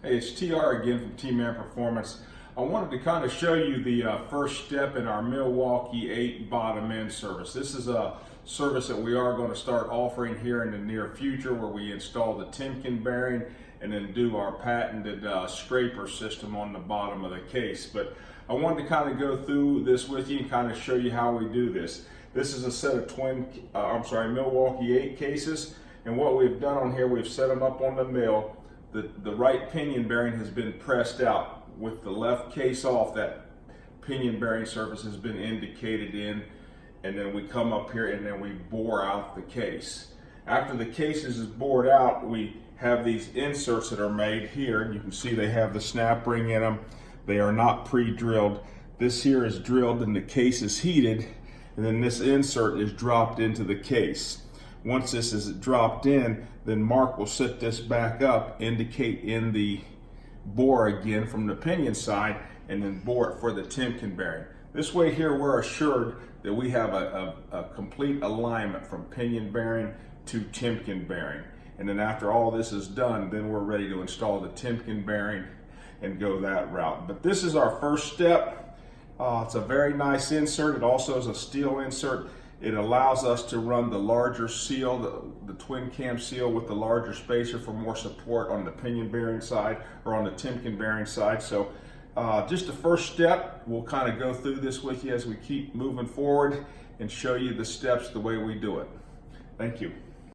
Hey, it's TR again from T-Man Performance. I wanted to kind of show you the first step in our Milwaukee 8 bottom end service. This is a service that we are going to start offering here in the near future, where we install the timken bearing and then do our patented scraper system on the bottom of the case. But I wanted to kind of go through this with you and kind of show you how we do this. This is a set of Milwaukee 8 cases, and what we've done on here, we've set them up on the mill. The right pinion bearing has been pressed out. With the left case off, that pinion bearing surface has been indicated in, and then we come up here and then we bore out the case. After the case is bored out, we have these inserts that are made here, and you can see they have the snap ring in them. They are not pre-drilled. This here is drilled and the case is heated, and then this insert is dropped into the case. Once this is dropped in, then Mark will set this back up, indicate in the bore again from the pinion side, and then bore it for the timken bearing. This way here, we're assured that we have a complete alignment from pinion bearing to timken bearing. And then after all this is done, then we're ready to install the timken bearing and go that route. But this is our first step. It's a very nice insert. It also is a steel insert. It allows us to run the larger seal, the twin cam seal with the larger spacer for more support on the pinion bearing side or on the timken bearing side. So just the first step, we'll kind of go through this with you as we keep moving forward and show you the steps the way we do it. Thank you.